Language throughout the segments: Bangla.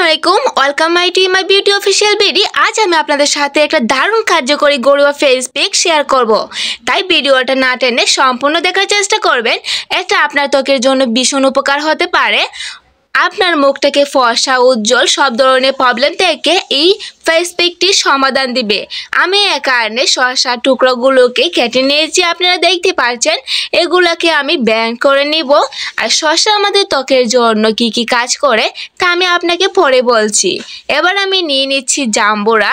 আসসালামাইকুম welcome to my beauty official BD. আজ আমি আপনাদের সাথে একটা দারুণ কার্যকরী ঘরোয়া ফেস প্যাক শেয়ার করব, তাই ভিডিওটা না টেনে সম্পূর্ণ দেখার চেষ্টা করবেন। এটা আপনার ত্বকের জন্য ভীষণ উপকার হতে পারে। আপনার মুখটাকে ফর্সা উজ্জ্বল সব ধরনের প্রবলেম থেকে এই ফেস প্যাকটি সমাধান দিবে। আমি এ কারণে শসা টুকরোগুলোকে কেটে নিয়েছি, আপনারা দেখতে পাচ্ছেন। এগুলোকে আমি ব্যান্ড করে নিব। আর শসা আমাদের ত্বকের জন্য কি কি কাজ করে তা আমি আপনাকে পরে বলছি। এবার আমি নিয়ে নিচ্ছি জাম্বুরা।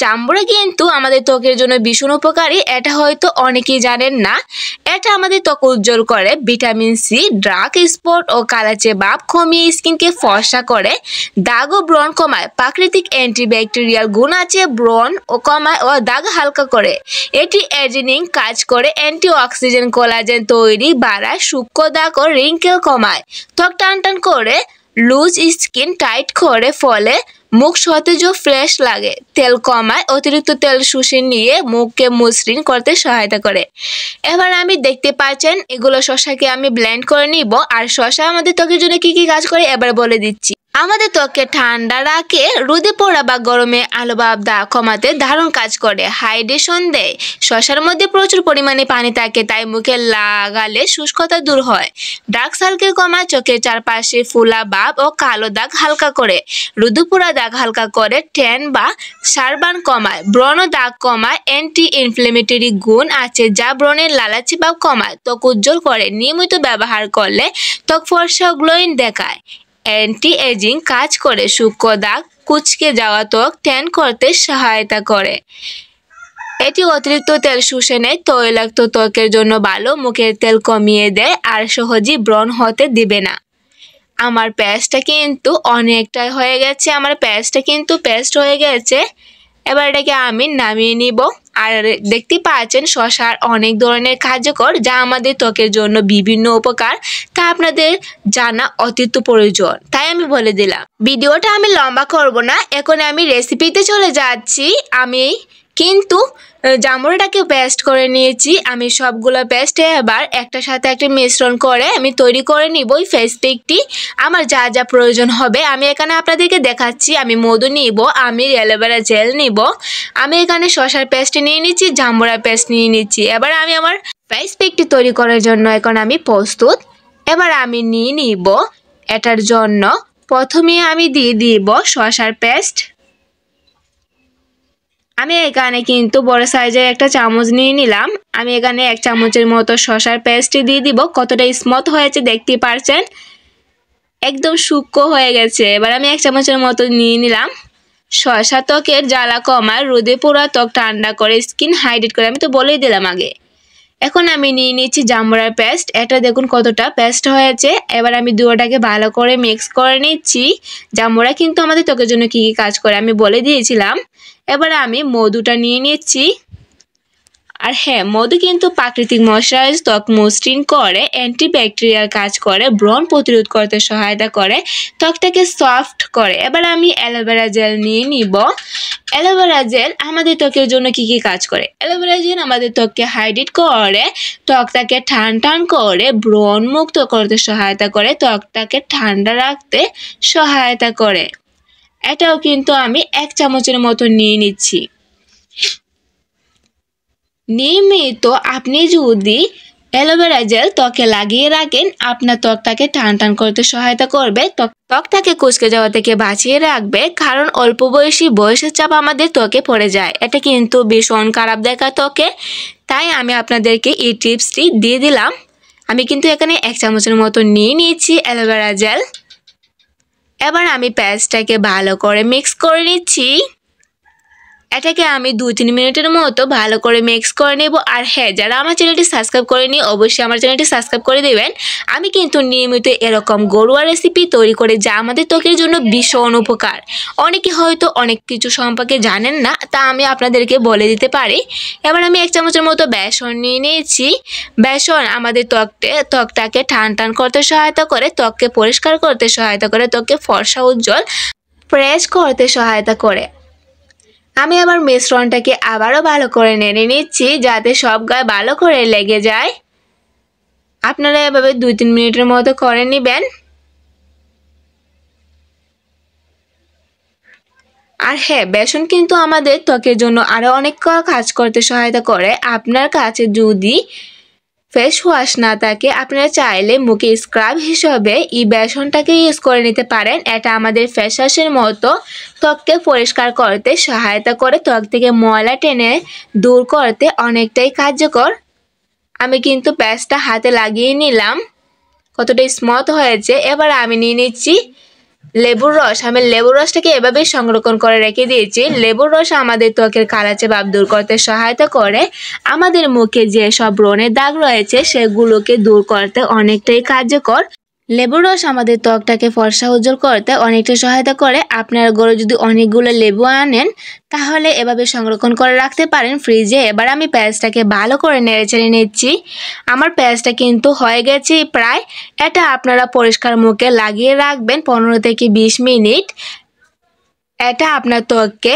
জাম্বুরা কিন্তু আমাদের ত্বকের জন্য ভীষণ উপকারী, এটা হয়তো অনেকেই জানেন না। এটা আমাদের ত্বক উজ্জ্বল করে, ভিটামিন সি, ডার্ক স্পট ও কালাচে ভাব কমিয়ে স্কিনকে ফর্সা করে, দাগ ও ব্রণ কমায়। প্রাকৃতিক অ্যান্টিব্যাকটেরিয়াল গুণ আছে, ব্রণ ও কমায় ও দাগ হালকা করে। এটি এজিং কাজ করে, অ্যান্টিঅক্সিডেন্ট কোলাজেন তৈরি বাড়ায়, সূক্ষ্ম দাগ ও রিঙ্কেল কমায়, ত্বক টান টান করে, লুজ স্কিন টাইট করে, ফলে মুখ সতেজ ও ফ্রেশ লাগে। তেল কমায়, অতিরিক্ত তেল শুষে নিয়ে মুখকে মসৃণ করতে সহায়তা করে। এবার আমি দেখতে পাচ্ছেন এগুলো শসাকে আমি ব্লেন্ড করে নিব। আর শসা আমাদের ত্বকের জন্য কি কি কাজ করে এবার বলে দিচ্ছি। আমাদের ত্বককে ঠান্ডা রাখে, রোদে পড়া বা গরমে আলো ভাব দাগ কমাতে দারুণ কাজ করে, হাইড্রেশন দেয়। শসার মধ্যে প্রচুর পরিমাণে পানি থাকে, তাই মুখে লাগালে শুষ্কতা দূর হয়। ডার্ক সার্কেল কমায়, চোখের চারপাশে ফোলা ভাব ও কালো দাগ হালকা করে, রোদে পোড়া দাগ হালকা করে, ট্যান বা সারবান কমায়, ব্রণ ও দাগ কমায়। অ্যান্টি ইনফ্লেমেটরি গুণ আছে যা ব্রণের লালাচি ভাব কমায়, ত্বক উজ্জ্বল করে। নিয়মিত ব্যবহার করলে ত্বক ফর্সা গ্লোয়িং দেখায়। অ্যান্টি এজিং কাজ করে, সূক্ষ্ম দাগ, কুঁচকে যাওয়া ত্বক ট্যান করতে সহায়তা করে। এটি অতিরিক্ত তেল শুষে নেয়, তৈলাক্ত ত্বকের জন্য ভালো, মুখের তেল কমিয়ে দেয় আর সহজেই ব্রণ হতে দিবে না। আমার পেস্টটা কিন্তু অনেকটাই হয়ে গেছে, আমার পেস্টটা কিন্তু পেস্ট হয়ে গেছে। এবার এটাকে আমি নামিয়ে নিব। আর দেখতে পাচ্ছেন শসার অনেক ধরনের কার্যকর, যা আমাদের ত্বকের জন্য বিভিন্ন উপকার, তা আপনাদের জানা অত্যন্ত প্রয়োজন, তাই আমি বলে দিলাম। ভিডিওটা আমি লম্বা করব না, এখন আমি রেসিপিতে চলে যাচ্ছি। আমি কিন্তু জাম্বুরাটাকে পেস্ট করে নিয়েছি। আমি সবগুলো পেস্টে এবার একটার সাথে একটা মিশ্রণ করে আমি তৈরি করে নিব এই ফেস প্যাকটি। আমার যা যা প্রয়োজন হবে আমি এখানে আপনাদেরকে দেখাচ্ছি। আমি মধু নিব, আমি অ্যালোভেরা জেল নিব, আমি এখানে শসার পেস্ট নিয়ে নিচ্ছি, জাম্বুরা পেস্ট নিয়ে নিচ্ছি। এবার আমি আমার ফেস প্যাকটি তৈরি করার জন্য এখন আমি প্রস্তুত। এবার আমি নিয়ে নিব এটার জন্য প্রথমে আমি দিয়ে দিব শসার পেস্ট। আমি এখানে কিন্তু বড় সাইজের একটা চামচ নিয়ে নিলাম। আমি এখানে 1 চামচের মতো শসার পেস্টটি দিয়ে দিব। কতটা স্মুথ হয়েছে দেখতে পারছেন, একদম সূক্ষ্ম হয়ে গেছে। এবার আমি 1 চামচের মতো নিয়ে নিলাম। শসা ত্বকের জ্বালা কমায়, রোদে পোড়া ত্বক ঠান্ডা করে, স্কিন হাইড্রেট করে, আমি তো বলেই দিলাম আগে। এখন আমি নিয়ে নিচ্ছি জাম্বুরার পেস্ট। এটা দেখুন কতটা পেস্ট হয়েছে। এবার আমি দুটোটাকে ভালো করে মিক্স করে নিচ্ছি। জাম্বুরা কিন্তু আমাদের ত্বকের জন্য কি কি কাজ করে আমি বলে দিয়েছিলাম। এবার আমি মধুটা নিয়ে নিচ্ছি। আর হ্যাঁ, মধু কিন্তু প্রাকৃতিক ময়শ্চারাইজ, ত্বক মসৃণ করে, অ্যান্টিব্যাকটেরিয়াল কাজ করে, ব্রণ প্রতিরোধ করতে সহায়তা করে, ত্বকটাকে সফট করে। এবার আমি অ্যালোভেরা জেল নিয়ে নিব। অ্যালোভেরা জেল আমাদের ত্বকের জন্য কি কি কাজ করে। অ্যালোভেরা জেল আমাদের ত্বককে হাইড্রেট করে, ত্বকটাকে টান টান করে, ব্রণ মুক্ত করতে সহায়তা করে, ত্বকটাকে ঠান্ডা রাখতে সহায়তা করে। এটাও কিন্তু আমি 1 চামচের মতো নিয়ে নিচ্ছি। নিয়মিত আপনি যদি অ্যালোভেরা জেল ত্বকে লাগিয়ে রাখেন, আপনার ত্বকটাকে টান টান করতে সহায়তা করবে, ত্বকটাকে কুঁচকে যাওয়া থেকে বাঁচিয়ে রাখবে। কারণ অল্প বয়সের চাপ আমাদের ত্বকে পড়ে যায়, এটা কিন্তু ভীষণ খারাপ দেখা ত্বকে। তাই আমি আপনাদেরকে এই টিপসটি দিয়ে দিলাম। আমি কিন্তু এখানে 1 চামচের মতো নিয়ে নিয়েছি অ্যালোভেরা জেল। এবার আমি পেস্টটাকে ভালো করে মিক্স করে নিচ্ছি। এটাকে আমি 2-3 মিনিটের মতো ভালো করে মিক্স করে নেব। আর হ্যাঁ, যারা আমার চ্যানেলটি সাবস্ক্রাইব করেনি অবশ্যই আমার চ্যানেলটি সাবস্ক্রাইব করে দেবেন। আমি কিন্তু নিয়মিত এরকম ঘরোয়া রেসিপি তৈরি করে, যা আমাদের ত্বকের জন্য ভীষণ উপকার। অনেকে হয়তো অনেক কিছু সম্পর্কে জানেন না, তা আমি আপনাদেরকে বলে দিতে পারি। এবার আমি 1 চামচের মতো বেসন নিয়ে নিয়েছি। বেসন আমাদের ত্বকটাকে টান টান করতে সহায়তা করে, ত্বককে পরিষ্কার করতে সহায়তা করে, ত্বককে ফর্সা উজ্জ্বল ফ্রেশ করতে সহায়তা করে। আমি আবার মিশ্রণটাকে আবারও ভালো করে নেড়ে নিচ্ছি, যাতে সব গায়ে ভালো করে লেগে যায়। আপনারা এভাবে 2-3 মিনিটের মতো করে নেবেন। আর হ্যাঁ, বেসন কিন্তু আমাদের ত্বকের জন্য আরও অনেক কাজ করতে সহায়তা করে। আপনার কাছে যদি ফেস ওয়াশ না থাকে, আপনারা চাইলে মুখে স্ক্রাব হিসেবে এই বেসনটাকে ইউজ করে নিতে পারেন। এটা আমাদের ফেস ওয়াশের মতো ত্বককে পরিষ্কার করতে সহায়তা করে, ত্বক থেকে ময়লা টেনে দূর করতে অনেকটাই কার্যকর। আমি কিন্তু পেস্টটা হাতে লাগিয়ে নিলাম, কতটা স্মুথ হয়েছে। এবার আমি নিয়ে নিচ্ছি লেবুর রস। আমি লেবুর রসটাকে এভাবেই সংরক্ষণ করে রেখে দিয়েছি। লেবুর রস আমাদের ত্বকের কালাচে ভাব দূর করতে সহায়তা করে। আমাদের মুখে যে সব ব্রণের দাগ রয়েছে সেগুলোকে দূর করতে অনেকটাই কার্যকর। লেবুর রস আমাদের ত্বকটাকে ফর্সা উজ্জ্বল করতে অনেকটা সহায়তা করে। আপনার ঘরে যদি অনেকগুলো লেবু আনেন তাহলে এভাবে সংরক্ষণ করে রাখতে পারেন ফ্রিজে। এবার আমি পেঁয়াজটাকে ভালো করে নেড়েচেড়ে নিচ্ছি। আমার পেঁয়াজটা কিন্তু হয়ে গেছে প্রায়। এটা আপনারা পরিষ্কার মুখে লাগিয়ে রাখবেন 15 থেকে 20 মিনিট। এটা আপনার ত্বককে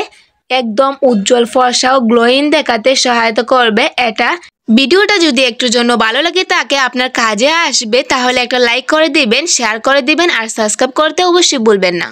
একদম উজ্জ্বল, ফর্সা ও গ্লোয়িং দেখাতে সহায়তা করবে। এটা ভিডিওটা যদি একটুর জন্য ভালো লাগে থাকে, আপনার কাজে আসবে, তাহলে একটা লাইক করে দিবেন, শেয়ার করে দিবেন আর সাবস্ক্রাইব করতে অবশ্যই ভুলবেন না।